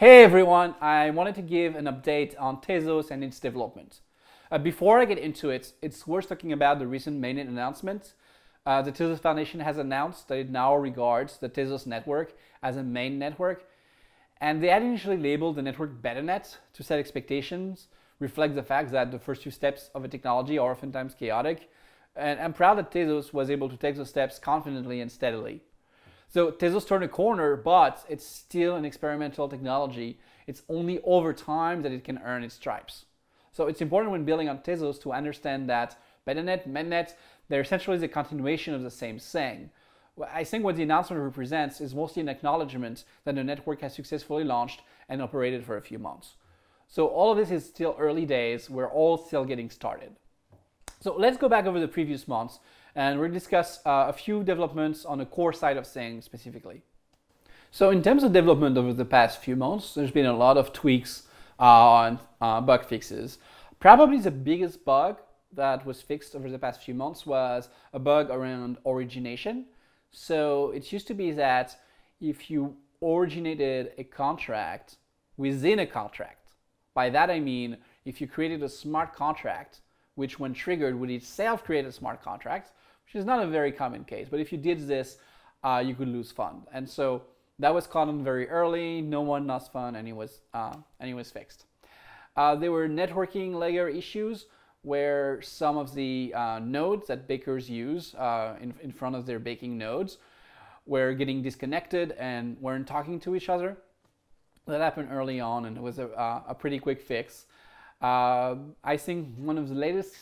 Hey everyone, I wanted to give an update on Tezos and its development. Before I get into it, it's worth talking about the recent mainnet announcement. The Tezos Foundation has announced that it now regards the Tezos network as a main network, and they had initially labeled the network BetaNet to set expectations, reflect the fact that the first few steps of a technology are oftentimes chaotic, and I'm proud that Tezos was able to take those steps confidently and steadily. So Tezos turned a corner, but it's still an experimental technology. It's only over time that it can earn its stripes. So it's important when building on Tezos to understand that BetaNet, Mainnet, they're essentially the continuation of the same thing. I think what the announcement represents is mostly an acknowledgement that the network has successfully launched and operated for a few months. So all of this is still early days. We're all still getting started. So let's go back over the previous months and we'll discuss a few developments on the core side of things specifically. So in terms of development over the past few months, there's been a lot of tweaks on bug fixes. Probably the biggest bug that was fixed over the past few months was a bug around origination. So it used to be that if you originated a contract within a contract, by that I mean if you created a smart contract which when triggered would itself create a smart contract, which is not a very common case, but if you did this, you could lose fund. And so that was caught on very early, no one lost fund, and it was fixed. There were networking layer issues where some of the nodes that bakers use in front of their baking nodes were getting disconnected and weren't talking to each other. That happened early on and it was a pretty quick fix. I think one of the latest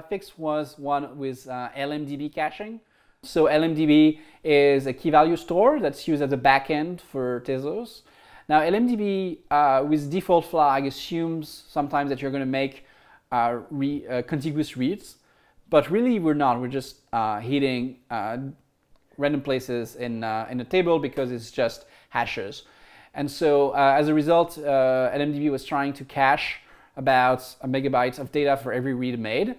fix was one with LMDB caching. So LMDB is a key value store that's used as a backend for Tezos. Now LMDB with default flag assumes sometimes that you're going to make contiguous reads, but really we're not. We're just hitting random places in a table because it's just hashes. And so as a result, LMDB was trying to cache about a megabyte of data for every read made.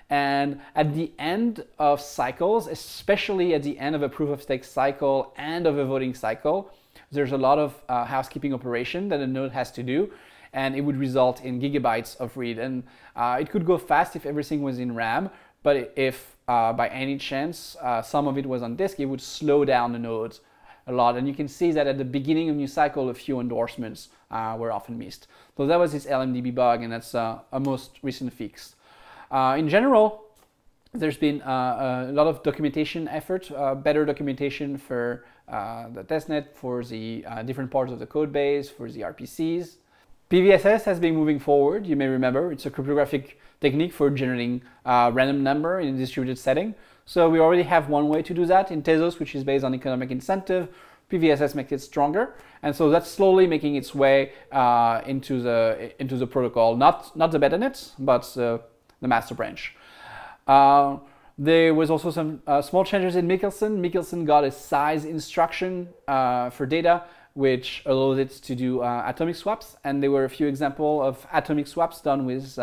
And at the end of cycles, especially at the end of a proof of stake cycle and of a voting cycle, there's a lot of housekeeping operation that a node has to do, and it would result in gigabytes of read. And it could go fast if everything was in RAM, but if by any chance some of it was on disk, it would slow down the nodes a lot. And you can see that at the beginning of new cycle, a few endorsements were often missed. So that was this LMDB bug, and that's a most recent fix. In general, there's been a lot of documentation effort, better documentation for the testnet, for the different parts of the code base, for the RPCs. PBSS has been moving forward. You may remember it's a cryptographic technique for generating a random number in a distributed setting. So we already have one way to do that in Tezos, which is based on economic incentive. PBSS makes it stronger, and so that's slowly making its way into the protocol. Not the BetaNet, but the master branch. There was also some small changes in Michelson. Michelson got a size instruction for data, which allows it to do atomic swaps, and there were a few examples of atomic swaps done with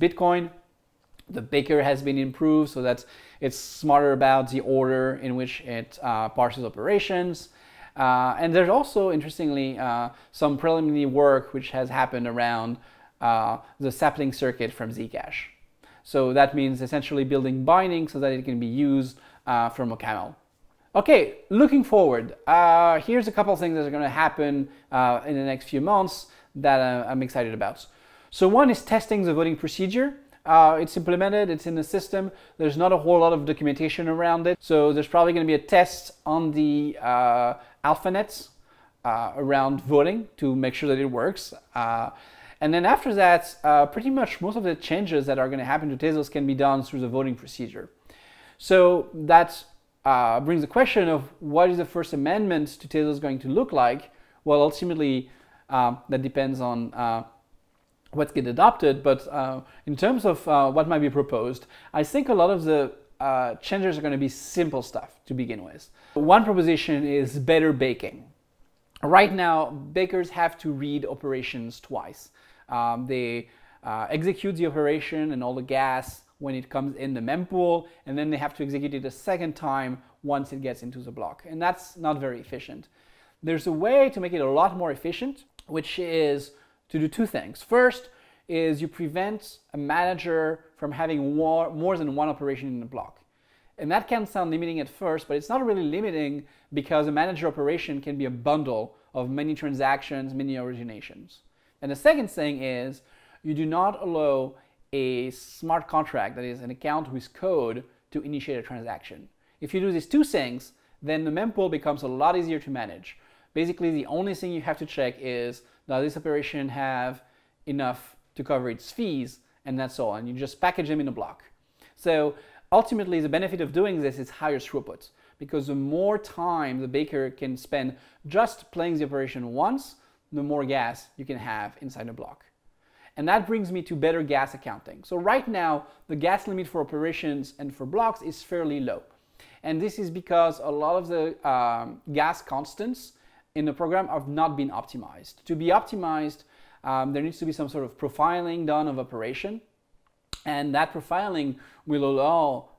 Bitcoin. The baker has been improved so that it's smarter about the order in which it parses operations. And there's also, interestingly, some preliminary work which has happened around the sapling circuit from Zcash. So that means essentially building binding so that it can be used from a camel. Okay, looking forward, here's a couple of things that are going to happen in the next few months that I'm excited about. So one is testing the voting procedure. It's implemented, it's in the system. There's not a whole lot of documentation around it. So there's probably going to be a test on the AlphaNets around voting to make sure that it works. And then after that, pretty much most of the changes that are going to happen to Tezos can be done through the voting procedure. So that brings the question of what is the first amendment to Tezos going to look like? Well, ultimately, that depends on what gets adopted, but in terms of what might be proposed, I think a lot of the changes are going to be simple stuff to begin with. One proposition is better baking. Right now, bakers have to read operations twice. They execute the operation and all the gas when it comes in the mempool, and then they have to execute it a second time once it gets into the block, and that's not very efficient. There's a way to make it a lot more efficient, which is to do two things. First is you prevent a manager from having more than one operation in a block. And that can sound limiting at first, but it's not really limiting because a manager operation can be a bundle of many transactions, many originations. And the second thing is you do not allow a smart contract, that is an account with code, to initiate a transaction. If you do these two things, then the mempool becomes a lot easier to manage. Basically, the only thing you have to check is, does this operation have enough to cover its fees, and that's all, and you just package them in a block. So ultimately, the benefit of doing this is higher throughput, because the more time the baker can spend just playing the operation once, the more gas you can have inside a block. And that brings me to better gas accounting. So right now, the gas limit for operations and for blocks is fairly low. And this is because a lot of the gas constants in the program have not been optimized. To be optimized, there needs to be some sort of profiling done of operation. And that profiling will allow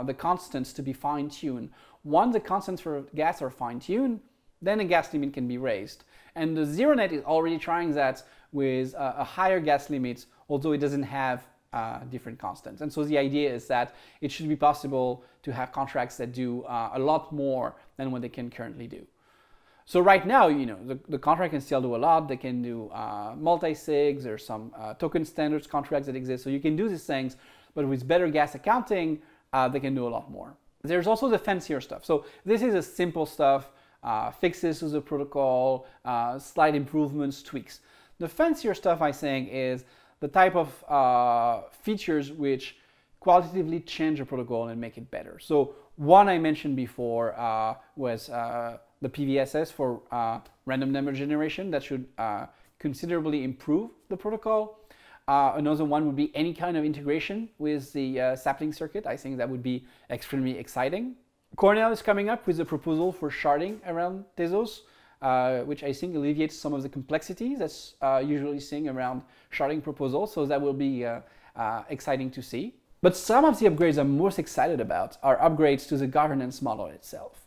the constants to be fine-tuned. Once the constants for gas are fine-tuned, then the gas limit can be raised. And the ZeroNet is already trying that with a higher gas limit, although it doesn't have different constants. And so the idea is that it should be possible to have contracts that do a lot more than what they can currently do. So right now, the contract can still do a lot. They can do multi-sigs or some token standards contracts that exist. So you can do these things, but with better gas accounting, they can do a lot more. There's also the fancier stuff. So this is a simple stuff, fixes to the protocol, slight improvements, tweaks. The fancier stuff, I think, is the type of features which qualitatively change the protocol and make it better. So one I mentioned before was the PBSS for random number generation. That should considerably improve the protocol. Another one would be any kind of integration with the sapling circuit. I think that would be extremely exciting. Cornell is coming up with a proposal for sharding around Tezos, which I think alleviates some of the complexities that's usually seen around sharding proposals. So that will be exciting to see. But some of the upgrades I'm most excited about are upgrades to the governance model itself.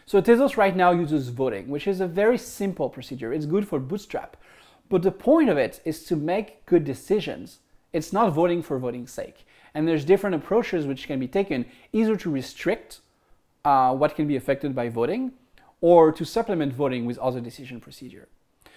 So Tezos right now uses voting, which is a very simple procedure. It's good for Bootstrap. But the point of it is to make good decisions. It's not voting for voting's sake. And there's different approaches which can be taken, either to restrict what can be affected by voting, or to supplement voting with other decision procedure.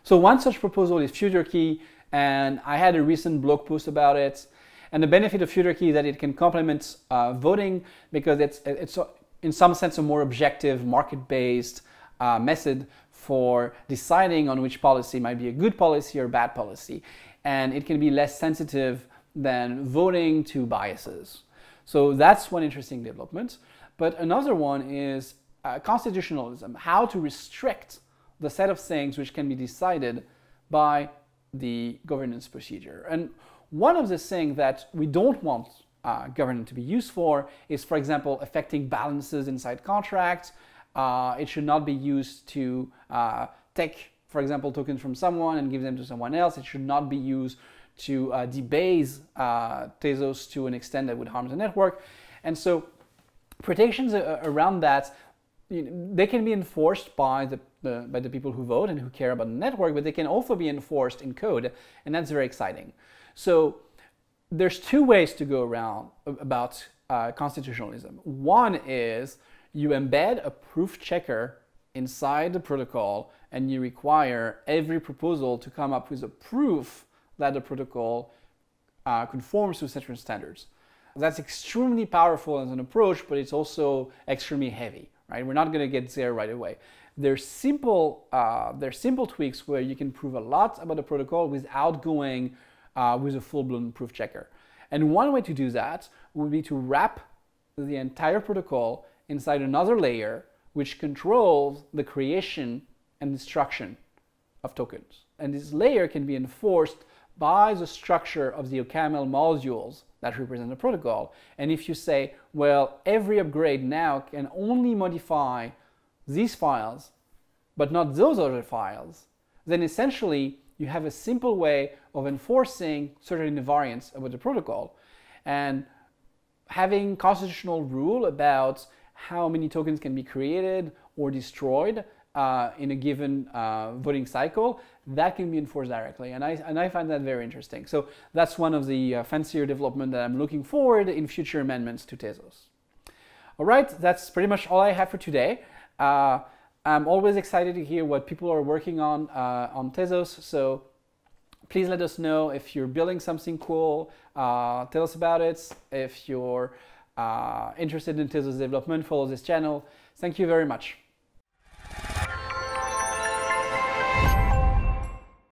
So one such proposal is FutureKey, and I had a recent blog post about it. And the benefit of FutureKey is that it can complement voting, because it's in some sense a more objective, market-based method for deciding on which policy might be a good policy or bad policy. And it can be less sensitive than voting to biases. So that's one interesting development. But another one is constitutionalism, how to restrict the set of things which can be decided by the governance procedure. And one of the things that we don't want governance to be used for is, for example, affecting balances inside contracts. It should not be used to take, for example, tokens from someone and give them to someone else. It should not be used to debase Tezos to an extent that would harm the network. And so protections around that, they can be enforced by the people who vote and who care about the network, but they can also be enforced in code, and that's very exciting. So there's two ways to go around about constitutionalism. One is you embed a proof checker inside the protocol, and you require every proposal to come up with a proof that the protocol conforms to certain standards. That's extremely powerful as an approach, but it's also extremely heavy, right? We're not going to get there right away. There's simple tweaks where you can prove a lot about the protocol without going with a full-blown proof checker. And one way to do that would be to wrap the entire protocol inside another layer which controls the creation and destruction of tokens. And this layer can be enforced by the structure of the OCaml modules that represent the protocol. And if you say, well, every upgrade now can only modify these files, but not those other files, then essentially you have a simple way of enforcing certain invariants about the protocol. And having constitutional rule about how many tokens can be created or destroyed in a given voting cycle, that can be enforced directly. And I find that very interesting. So that's one of the fancier development that I'm looking forward in future amendments to Tezos. All right, that's pretty much all I have for today. I'm always excited to hear what people are working on Tezos. So please let us know if you're building something cool. Tell us about it. If you're interested in Tezos development, follow this channel. Thank you very much.